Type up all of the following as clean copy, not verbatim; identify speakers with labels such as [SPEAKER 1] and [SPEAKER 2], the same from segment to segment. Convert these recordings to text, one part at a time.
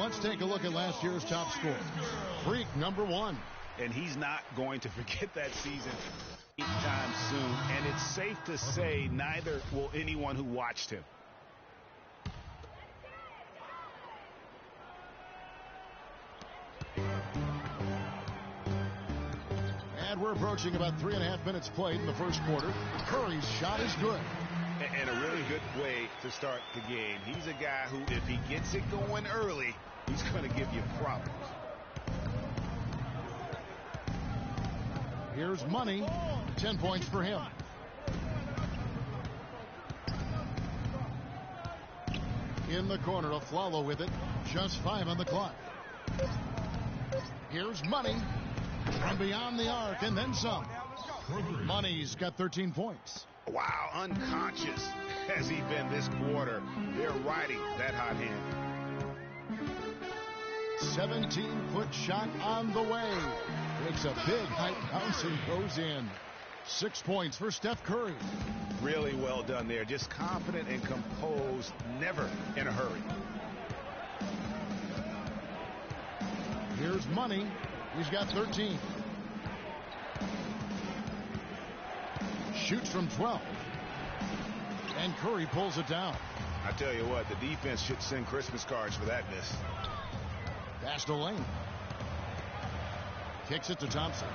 [SPEAKER 1] let's take a look at last year's top scorer. Freak number 1.
[SPEAKER 2] And he's not going to forget that season anytime soon. And it's safe to say neither will anyone who watched him.
[SPEAKER 1] And we're approaching about 3.5 minutes played in the first quarter. Curry's shot is good.
[SPEAKER 2] And a really good way to start the game. He's a guy who, if he gets it going early, he's going to give you problems.
[SPEAKER 1] Here's Money. 10 points for him. In the corner, Aflalo with it. Just 5 on the clock. Here's Money. From beyond the arc and then some. Money's got 13 points.
[SPEAKER 2] Wow, unconscious has he been this quarter. They're riding that hot hand.
[SPEAKER 1] 17-foot shot on the way. Takes a big height bounce and goes in. 6 points for Steph Curry.
[SPEAKER 2] Really well done there. Just confident and composed, never in a hurry.
[SPEAKER 1] Here's Money. He's got 13. Shoots from 12. And Curry pulls it down.
[SPEAKER 2] I tell you what, the defense should send Christmas cards for that miss.
[SPEAKER 1] Pass to Lane. Kicks it to Thompson.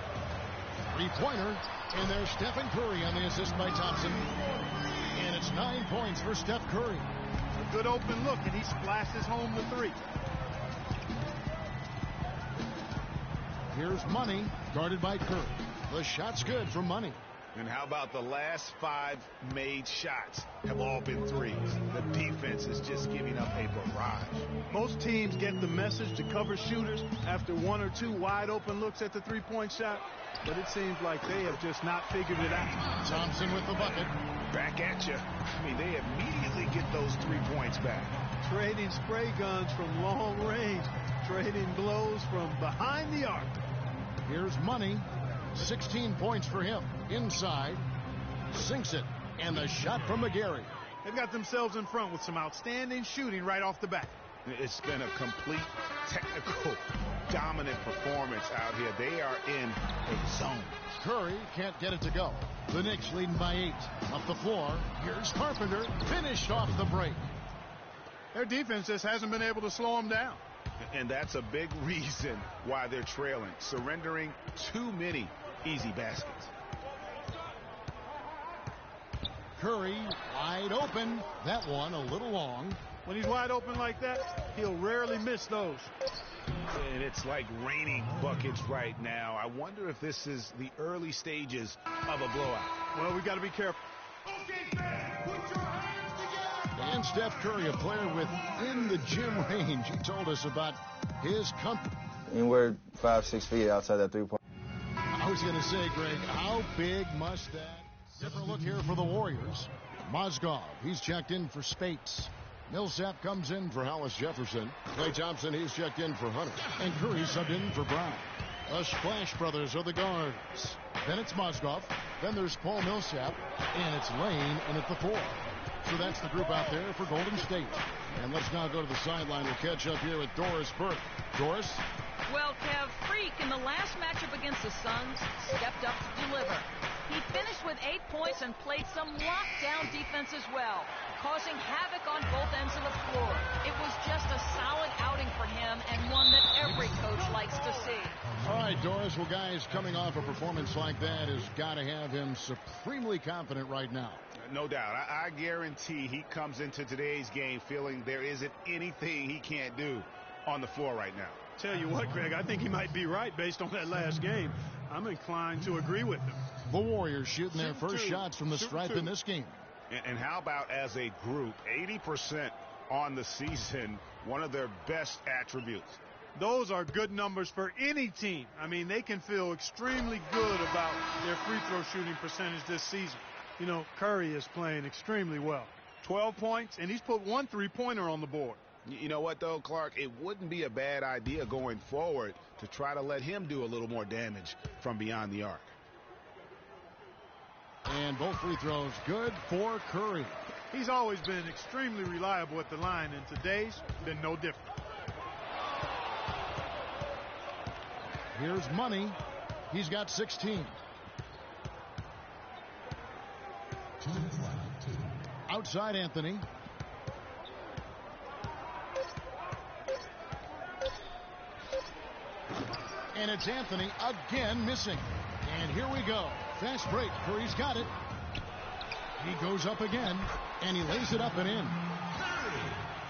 [SPEAKER 1] Three-pointer. And there's Stephen Curry on the assist by Thompson. And it's 9 points for Steph Curry.
[SPEAKER 3] A good open look, and he splashes home the 3.
[SPEAKER 1] Here's Money, guarded by Curry. The shot's good for Money.
[SPEAKER 2] And how about the last 5 made shots have all been threes? The defense is just giving up a barrage.
[SPEAKER 3] Most teams get the message to cover shooters after 1 or 2 wide open looks at the three-point shot, but it seems like they have just not figured it out.
[SPEAKER 1] Thompson with the bucket.
[SPEAKER 2] Back at you. I mean, they immediately get those 3 points back.
[SPEAKER 3] Trading spray guns from long range. Trading blows from behind the arc.
[SPEAKER 1] Here's Money. 16 points for him. Inside. Sinks it. And the shot from McGarry.
[SPEAKER 3] They've got themselves in front with some outstanding shooting right off the bat.
[SPEAKER 2] It's been a complete technical dominant performance out here. They are in a zone.
[SPEAKER 1] Curry can't get it to go. The Knicks leading by 8. Up the floor. Here's Carpenter. Finished off the break.
[SPEAKER 3] Their defense just hasn't been able to slow them down.
[SPEAKER 2] And that's a big reason why they're trailing. Surrendering too many easy baskets.
[SPEAKER 1] Curry wide open. That one a little long.
[SPEAKER 3] When he's wide open like that, he'll rarely miss those.
[SPEAKER 2] And it's like raining buckets right now. I wonder if this is the early stages of a blowout.
[SPEAKER 3] Well, we got to be careful.
[SPEAKER 1] And Steph Curry, a player within the gym range. He told us about his comfort.
[SPEAKER 4] Anywhere 5-6 feet outside that 3-point.
[SPEAKER 1] I was going to say, Greg, how big must that? Different look here for the Warriors. Mozgov, he's checked in for Spates. Millsap comes in for Hollis Jefferson. Klay Thompson, he's checked in for Hunter. And Curry subbed in for Brown. The Splash Brothers are the guards. Then it's Mozgov. Then there's Paul Millsap. And it's Lane in at the 4. So that's the group out there for Golden State. And let's now go to the sideline. We'll catch up here with Doris Burke. Doris?
[SPEAKER 5] Well, Kev, Freak in the last matchup against the Suns stepped up to deliver. He finished with 8 points and played some lockdown defense as well, causing havoc on both ends of the floor. It was just a solid outing for him and one that every coach likes to see.
[SPEAKER 1] All right, Doris. Well, guys, coming off a performance like that has got to have him supremely confident right now.
[SPEAKER 2] No doubt. I guarantee he comes into today's game feeling there isn't anything he can't do on the floor right now.
[SPEAKER 3] Tell you what, Greg, I think he might be right based on that last game. I'm inclined to agree with him.
[SPEAKER 1] The Warriors shooting their first shots from the stripe in this game.
[SPEAKER 2] And how about as a group, 80% on the season, one of their best attributes.
[SPEAKER 3] Those are good numbers for any team. I mean, they can feel extremely good about their free throw shooting percentage this season. You know, Curry is playing extremely well. 12 points, and he's put 1 3-pointer on the board.
[SPEAKER 2] You know what, though, Clark? It wouldn't be a bad idea going forward to try to let him do a little more damage from beyond the arc.
[SPEAKER 1] And both free throws good for Curry.
[SPEAKER 3] He's always been extremely reliable at the line, and today's been no different.
[SPEAKER 1] Here's Money. He's got 16. Outside Anthony. And it's Anthony again missing. And here we go. Fast break. Curry's got it. He goes up again, and he lays it up and in.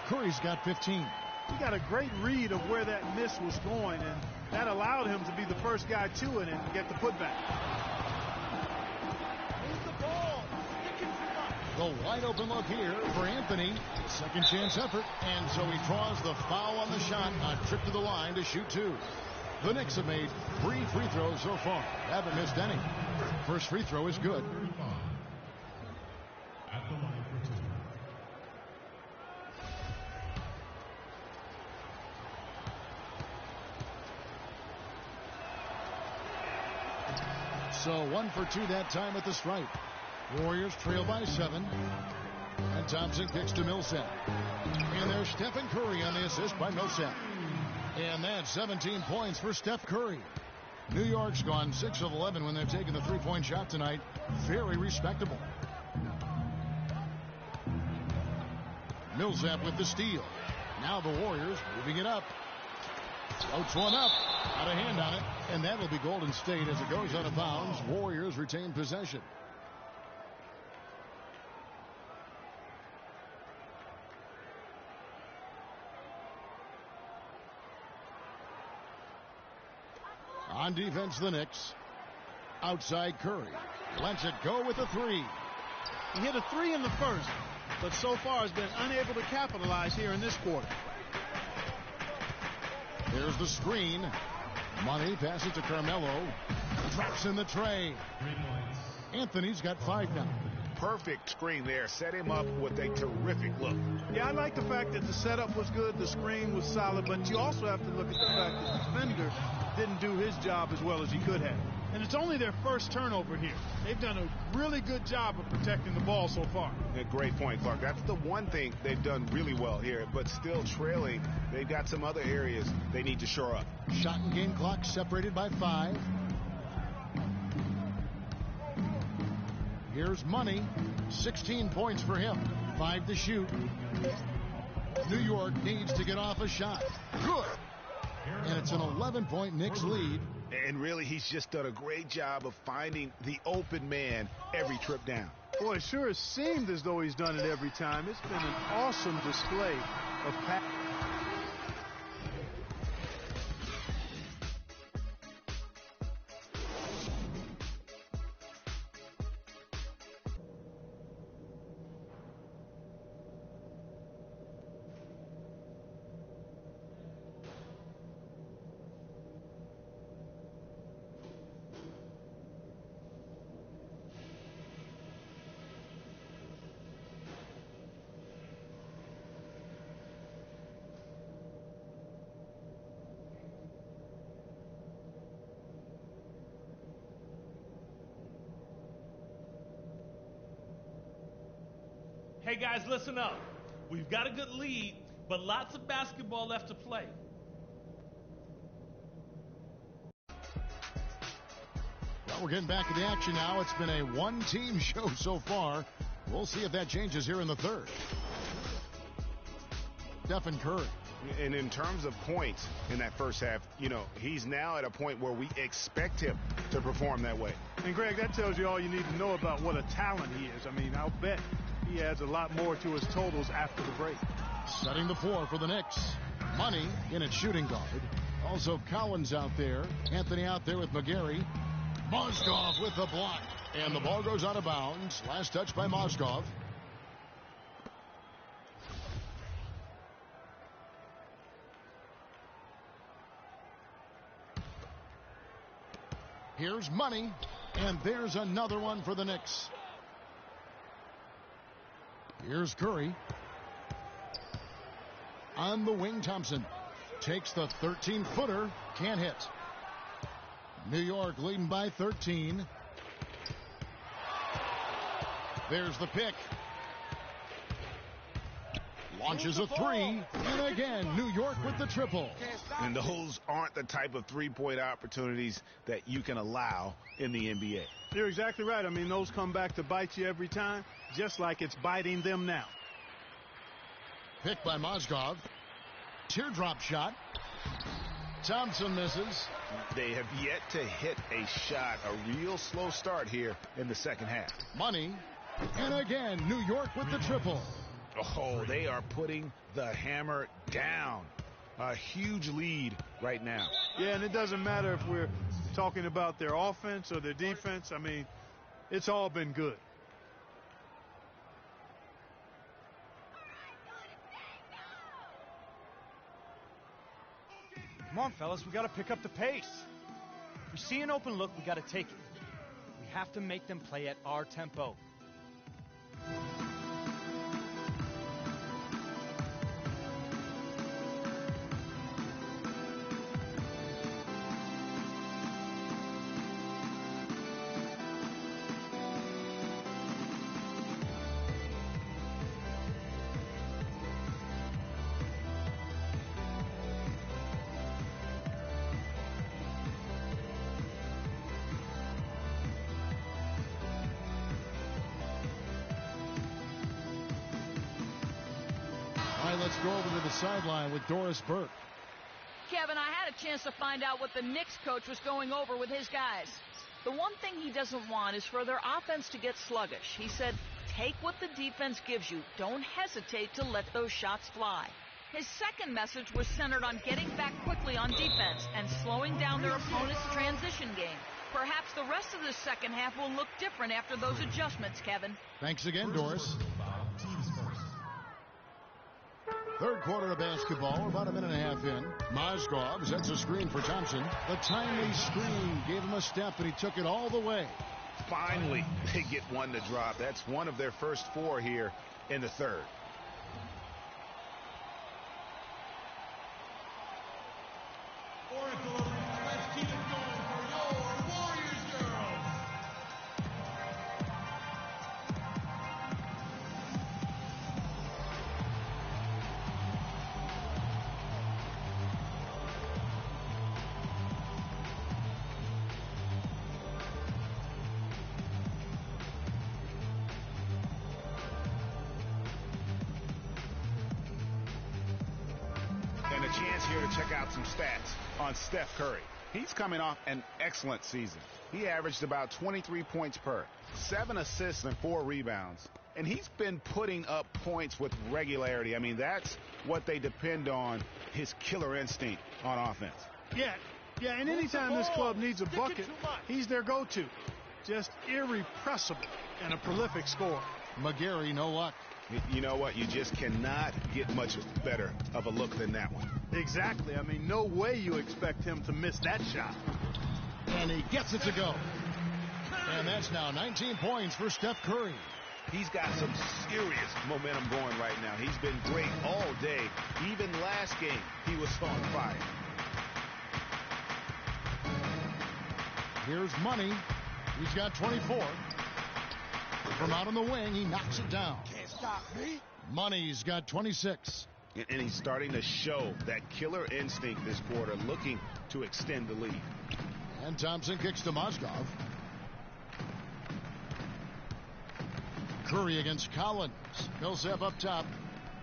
[SPEAKER 1] Curry's got 15.
[SPEAKER 3] He got a great read of where that miss was going, and that allowed him to be the first guy to it and get the putback. Move the ball.
[SPEAKER 1] The wide open look here for Anthony. Second chance effort, and so he draws the foul on the shot. A trip to the line to shoot two. The Knicks have made 3 free throws so far. Haven't missed any. First free throw is good.
[SPEAKER 6] At the line for two.
[SPEAKER 1] So 1 for 2 that time at the stripe. Warriors trail by 7. And Thompson kicks to Millsap. And there's Stephen Curry on the assist by Millsap. And that's 17 points for Steph Curry. New York's gone 6 of 11 when they're taking the three-point shot tonight. Very respectable. Millsap with the steal. Now the Warriors moving it up. Floats one up. Got a hand on it. And that'll be Golden State as it goes out of bounds. Warriors retain possession. On defense, the Knicks. Outside Curry. Lets it go with a 3.
[SPEAKER 3] He hit a 3 in the first, but so far has been unable to capitalize here in this quarter.
[SPEAKER 1] There's the screen. Money passes to Carmelo. Drops in the tray.
[SPEAKER 6] 3 points.
[SPEAKER 1] Anthony's got 5 now.
[SPEAKER 2] Perfect screen there. Set him up with a terrific look.
[SPEAKER 3] Yeah, I like the fact that the setup was good, the screen was solid, but you also have to look at the fact that the defender didn't do his job as well as he could have. And it's only their first turnover here. They've done a really good job of protecting the ball so far.
[SPEAKER 2] A great point, Clark. That's the one thing they've done really well here, but still trailing. They've got some other areas they need to shore up.
[SPEAKER 1] Shot and game clock separated by 5. Here's Money. 16 points for him. 5 to shoot. New York needs to get off a shot. Good. And it's an 11-point Knicks lead.
[SPEAKER 2] And really, he's just done a great job of finding the open man every trip down.
[SPEAKER 3] Boy, it sure has seemed as though he's done it every time. It's been an awesome display of pass.
[SPEAKER 7] Hey guys, listen up. We've got a good lead, but lots of basketball left to play.
[SPEAKER 1] Well, we're getting back to the action now. It's been a one-team show so far. We'll see if that changes here in the third. Stephen Curry.
[SPEAKER 2] And in terms of points in that first half, you know, he's now at a point where we expect him to perform that way.
[SPEAKER 3] And Greg, that tells you all you need to know about what a talent he is. I mean, I'll bet he adds a lot more to his totals after the break.
[SPEAKER 1] Setting the floor for the Knicks. Money in at shooting guard. Also Collins out there. Anthony out there with McGarry. Mozgov with the block. And the ball goes out of bounds. Last touch by Mozgov. Here's Money. And there's another one for the Knicks. Here's Curry. On the wing, Thompson takes the 13-footer. Can't hit. New York leading by 13. There's the pick. Launches a three, and again, New York with the triple.
[SPEAKER 2] And those aren't the type of three-point opportunities that you can allow in the NBA.
[SPEAKER 3] You're exactly right. I mean, those come back to bite you every time, just like it's biting them now.
[SPEAKER 1] Picked by Mozgov. Teardrop shot. Thompson misses.
[SPEAKER 2] They have yet to hit a shot. A real slow start here in the second half.
[SPEAKER 1] Money. And again, New York with the triple.
[SPEAKER 2] Oh, they are putting the hammer down. A huge lead right now.
[SPEAKER 3] Yeah, and it doesn't matter if we're talking about their offense or their defense. I mean, it's all been good.
[SPEAKER 8] Come on, fellas, we got to pick up the pace. If we see an open look, we got to take it. We have to make them play at our tempo.
[SPEAKER 1] Let's go over to the sideline with Doris Burke.
[SPEAKER 5] Kevin, I had a chance to find out what the Knicks coach was going over with his guys. The one thing he doesn't want is for their offense to get sluggish. He said, take what the defense gives you. Don't hesitate to let those shots fly. His second message was centered on getting back quickly on defense and slowing down their opponent's transition game. Perhaps the rest of the second half will look different after those adjustments, Kevin.
[SPEAKER 1] Thanks again, Doris. Third quarter of basketball, about a minute and a half in. Mozgov sets a screen for Thompson. The timely screen gave him a step, and he took it all the way.
[SPEAKER 2] Finally, they get one to drop. That's one of their first four here in the third.
[SPEAKER 6] Oracle, let's keep it going for your Warriors girls.
[SPEAKER 2] And a chance here to check out some stats on Steph Curry. He's coming off an excellent season. He averaged about 23 points per, 7 assists and 4 rebounds. And he's been putting up points with regularity. I mean, that's what they depend on, his killer instinct on offense.
[SPEAKER 3] Yeah, and anytime this club needs a bucket, he's their go-to. Just irrepressible and a prolific scorer.
[SPEAKER 1] McGarry, no luck.
[SPEAKER 2] You know what? You just cannot get much better of a look than that one.
[SPEAKER 3] Exactly. I mean, no way you expect him to miss that shot.
[SPEAKER 1] And he gets it to go. And that's now 19 points for Steph Curry.
[SPEAKER 2] He's got some serious momentum going right now. He's been great all day. Even last game, he was on fire.
[SPEAKER 1] Here's Money. He's got 24. From out on the wing, he knocks it down.
[SPEAKER 2] Can't stop me.
[SPEAKER 1] Money's got 26.
[SPEAKER 2] And he's starting to show that killer instinct this quarter, looking to extend the lead.
[SPEAKER 1] And Thompson kicks to Mozgov. Curry against Collins. Millsap up top.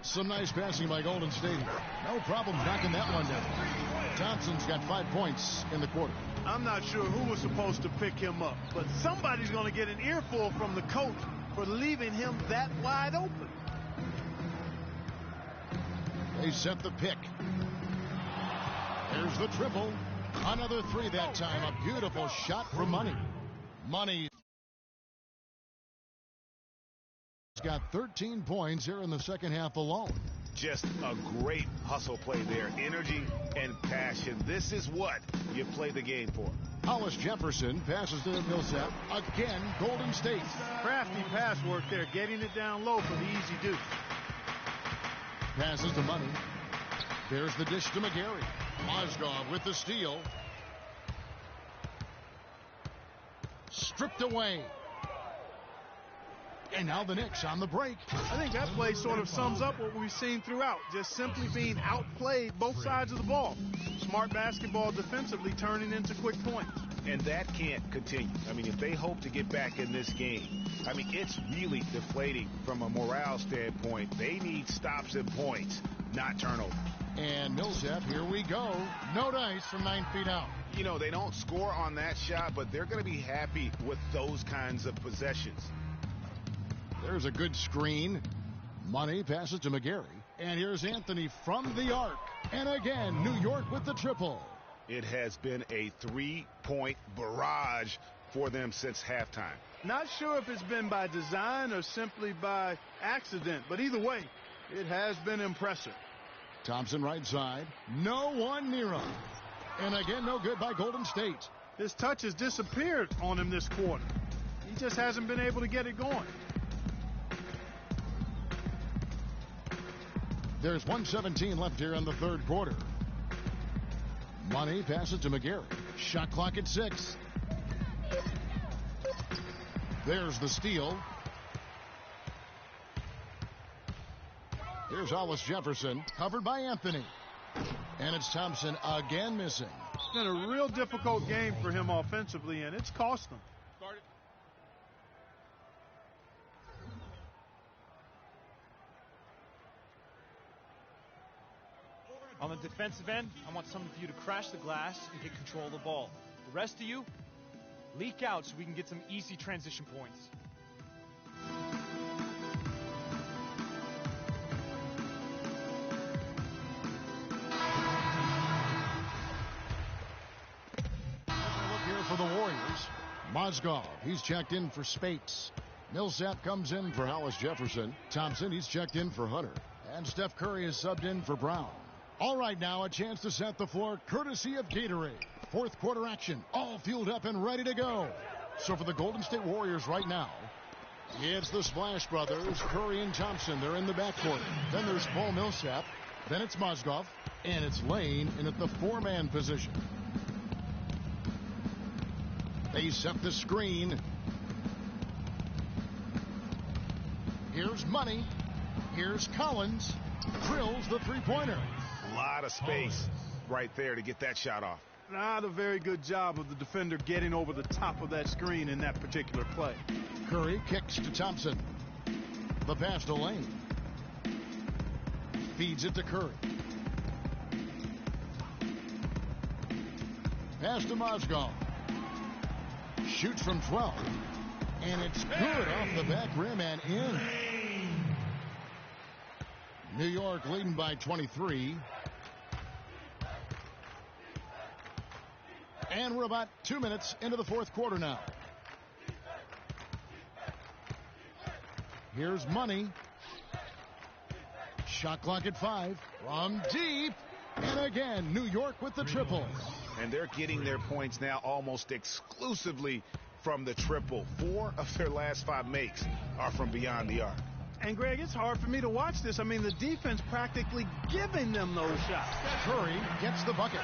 [SPEAKER 1] Some nice passing by Golden State. No problem knocking that one down. Thompson's got 5 points in the quarter.
[SPEAKER 3] I'm not sure who was supposed to pick him up, but somebody's going to get an earful from the coach for leaving him that wide open.
[SPEAKER 1] They set the pick. There's the triple. Another three that time. A beautiful shot for Money. Money's got 13 points here in the second half alone.
[SPEAKER 2] Just a great hustle play there. Energy and passion. This is what you play the game for.
[SPEAKER 1] Hollis Jefferson passes to Millsap. Again, Golden State.
[SPEAKER 3] Crafty pass work there, getting it down low for the easy deuce.
[SPEAKER 1] Passes to Money. There's the dish to McGarry. Mozgov with the steal. Stripped away. And now the Knicks on the break.
[SPEAKER 3] I think that play sort of sums up what we've seen throughout. Just simply being outplayed both sides of the ball. Smart basketball defensively turning into quick points.
[SPEAKER 2] And that can't continue. I mean, if they hope to get back in this game, I mean, it's really deflating from a morale standpoint. They need stops and points, not turnovers.
[SPEAKER 1] And Millsap, here we go. No dice from 9 feet out.
[SPEAKER 2] You know, they don't score on that shot, but they're going to be happy with those kinds of possessions.
[SPEAKER 1] There's a good screen. Money passes to McGarry. And here's Anthony from the arc. And again, New York with the triple.
[SPEAKER 2] It has been a three-point barrage for them since halftime.
[SPEAKER 3] Not sure if it's been by design or simply by accident, but either way, it has been impressive.
[SPEAKER 1] Thompson right side. No one near him. And again, no good by Golden State.
[SPEAKER 3] His touch has disappeared on him this quarter. He just hasn't been able to get it going.
[SPEAKER 1] There's 1:17 left here in the third quarter. Money passes to McGarry. Shot clock at 6. There's the steal. Here's Hollis Jefferson, covered by Anthony. And it's Thompson again missing.
[SPEAKER 3] It's been a real difficult game for him offensively, and it's cost him.
[SPEAKER 8] On the defensive end, I want some of you to crash the glass and get control of the ball. The rest of you, leak out so we can get some easy transition points.
[SPEAKER 1] Look here for the Warriors. Mozgov, he's checked in for Spates. Millsap comes in for Hollis Jefferson. Thompson, he's checked in for Hunter. And Steph Curry is subbed in for Brown. All right, now a chance to set the floor courtesy of Gatorade. Fourth quarter action, all fueled up and ready to go. So for the Golden State Warriors right now, it's the Splash Brothers, Curry and Thompson. They're in the backcourt. Then there's Paul Millsap. Then it's Mozgov. And it's Lane in at the four-man position. They set the screen. Here's Money. Here's Collins. Drills the three-pointer.
[SPEAKER 2] A lot of space right there to get that shot off.
[SPEAKER 3] Not a very good job of the defender getting over the top of that screen in that particular play.
[SPEAKER 1] Curry kicks to Thompson. The pass to Lane. Feeds it to Curry. Pass to Mozgov. Shoots from 12. And it's good off the back rim and in. New York leading by 23. And we're about 2 minutes into the fourth quarter now. Here's Money. Shot clock at 5. From deep. And again, New York with the triple.
[SPEAKER 2] And they're getting their points now almost exclusively from the triple. 4 of their last 5 makes are from beyond the arc.
[SPEAKER 3] And, Greg, it's hard for me to watch this. I mean, the defense practically giving them those shots.
[SPEAKER 1] Curry gets the bucket.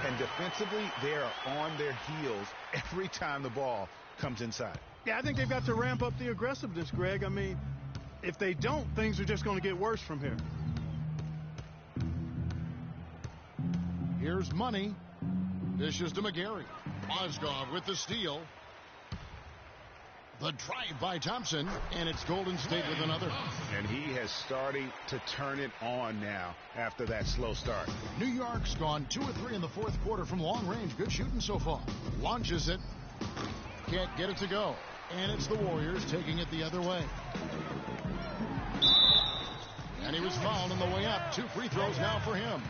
[SPEAKER 2] And defensively, they are on their heels every time the ball comes inside.
[SPEAKER 3] Yeah, I think they've got to ramp up the aggressiveness, Greg. I mean, if they don't, things are just going to get worse from here.
[SPEAKER 1] Here's Money. Dishes to McGarry. Mozgov with the steal. The drive by Thompson, and it's Golden State with another.
[SPEAKER 2] And he has started to turn it on now after that slow start.
[SPEAKER 1] New York's gone 2 or 3 in the fourth quarter from long range. Good shooting so far. Launches it. Can't get it to go. And it's the Warriors taking it the other way. And he was fouled on the way up. 2 free throws now for him.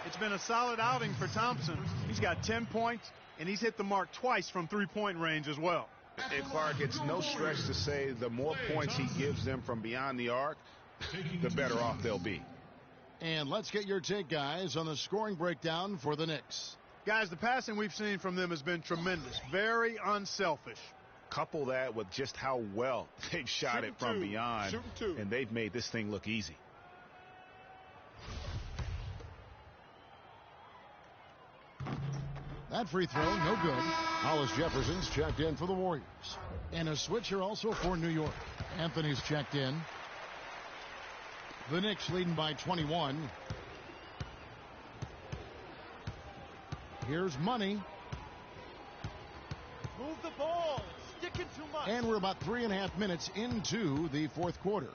[SPEAKER 3] It's been a solid outing for Thompson. He's got 10 points, and he's hit the mark twice from three-point range as well.
[SPEAKER 2] And Clark, it's no stretch to say the more points he gives them from beyond the arc, the better off they'll be.
[SPEAKER 1] And let's get your take, guys, on the scoring breakdown for the Knicks.
[SPEAKER 3] Guys, the passing we've seen from them has been tremendous. Very unselfish.
[SPEAKER 2] Couple that with just how well they've shot it from beyond, and they've made this thing look easy.
[SPEAKER 1] That free throw, no good. Hollis Jefferson's checked in for the Warriors. And a switch here also for New York. Anthony's checked in. The Knicks leading by 21. Here's Money.
[SPEAKER 8] Move the ball. It's sticking too much.
[SPEAKER 1] And we're about 3.5 minutes into the fourth quarter.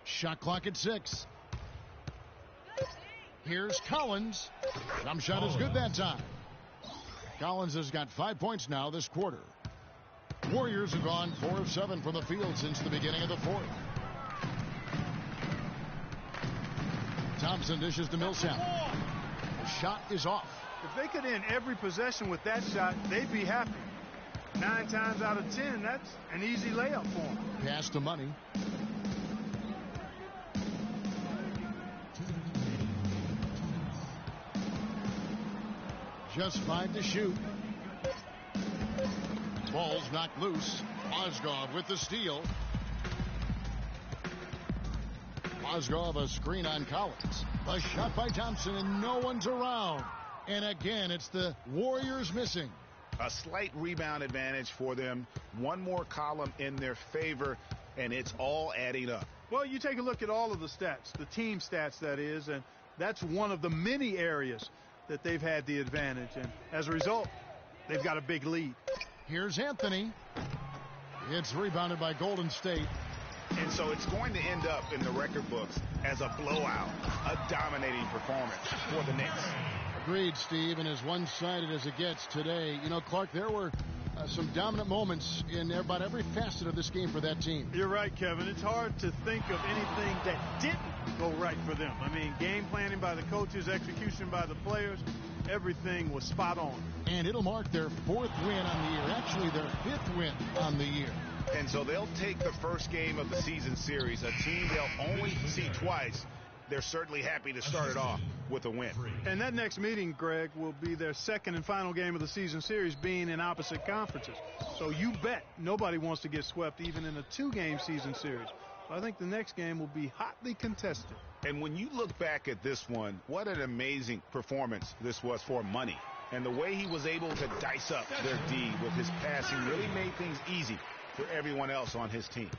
[SPEAKER 1] Shot clock at 6. Here's Collins. Jump shot is good that time. Collins has got 5 points now this quarter. Warriors have gone 4 of 7 from the field since the beginning of the fourth. Thompson dishes to Millsap. The shot is off.
[SPEAKER 3] If they could end every possession with that shot, they'd be happy. 9 times out of 10, that's an easy layup for them.
[SPEAKER 1] Pass to Money. Just 5 to shoot. Ball's knocked loose. Mozgov with the steal. Mozgov a screen on Collins. A shot by Thompson and no one's around. And again, it's the Warriors missing.
[SPEAKER 2] A slight rebound advantage for them. One more column in their favor, and it's all adding up.
[SPEAKER 3] Well, you take a look at all of the stats, the team stats that is, and that's one of the many areas that they've had the advantage. And as a result, they've got a big lead.
[SPEAKER 1] Here's Anthony. It's rebounded by Golden State.
[SPEAKER 2] And so it's going to end up in the record books as a blowout, a dominating performance for the Knicks.
[SPEAKER 1] Agreed, Steve, and as one-sided as it gets today. You know, Clark, there were some dominant moments in about every facet of this game for that team.
[SPEAKER 3] You're right, Kevin. It's hard to think of anything that didn't go right for them. I mean, game planning by the coaches, execution by the players, everything was spot on.
[SPEAKER 1] And it'll mark their 4th win on the year, actually their 5th win on the year.
[SPEAKER 2] And so they'll take the first game of the season series, a team they'll only see twice. They're certainly happy to start it off with a win.
[SPEAKER 3] And that next meeting, Greg, will be their second and final game of the season series, being in opposite conferences. So you bet nobody wants to get swept even in a 2-game season series. So I think the next game will be hotly contested.
[SPEAKER 2] And when you look back at this one, what an amazing performance this was for Money. And the way he was able to dice up their D with his passing really made things easy for everyone else on his team.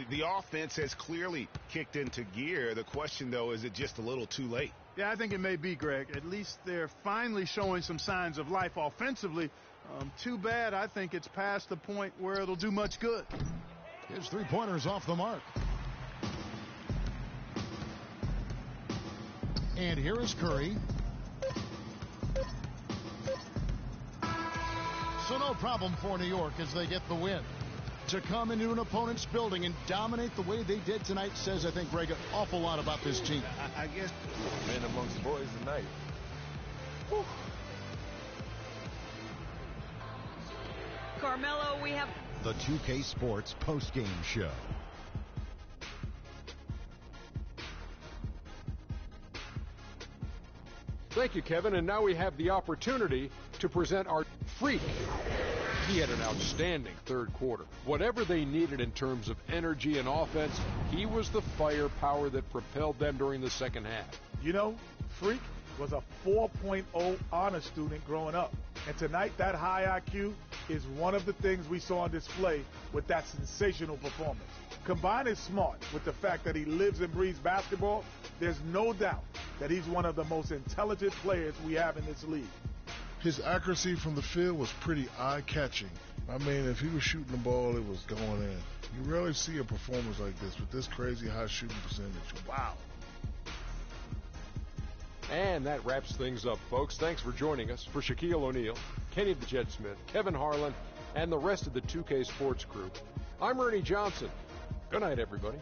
[SPEAKER 2] The offense has clearly kicked into gear. The question, though, is it just a little too late?
[SPEAKER 3] Yeah, I think it may be, Greg. At least they're finally showing some signs of life offensively. Too bad I think it's past the point where it'll do much good.
[SPEAKER 1] His 3-pointers off the mark. And here is Curry. So no problem for New York as they get the win. To come into an opponent's building and dominate the way they did tonight says, I think, Greg, an awful lot about this team.
[SPEAKER 9] I guess men amongst boys tonight. Whew.
[SPEAKER 5] Carmelo, we have
[SPEAKER 10] the 2K Sports postgame show.
[SPEAKER 11] Thank you, Kevin. And now we have the opportunity to present our freak. He had an outstanding third quarter. Whatever they needed in terms of energy and offense, he was the firepower that propelled them during the second half.
[SPEAKER 12] You know, Freak was a 4.0 honor student growing up. And tonight, that high IQ is one of the things we saw on display with that sensational performance. Combine his smart with the fact that he lives and breathes basketball, there's no doubt that he's one of the most intelligent players we have in this league.
[SPEAKER 13] His accuracy from the field was pretty eye-catching. I mean, if he was shooting the ball, it was going in. You rarely see a performance like this with this crazy high shooting percentage. Wow.
[SPEAKER 11] And that wraps things up, folks. Thanks for joining us. For Shaquille O'Neal, Kenny the Jet Smith, Kevin Harlan, and the rest of the 2K Sports crew, I'm Ernie Johnson. Good night, everybody.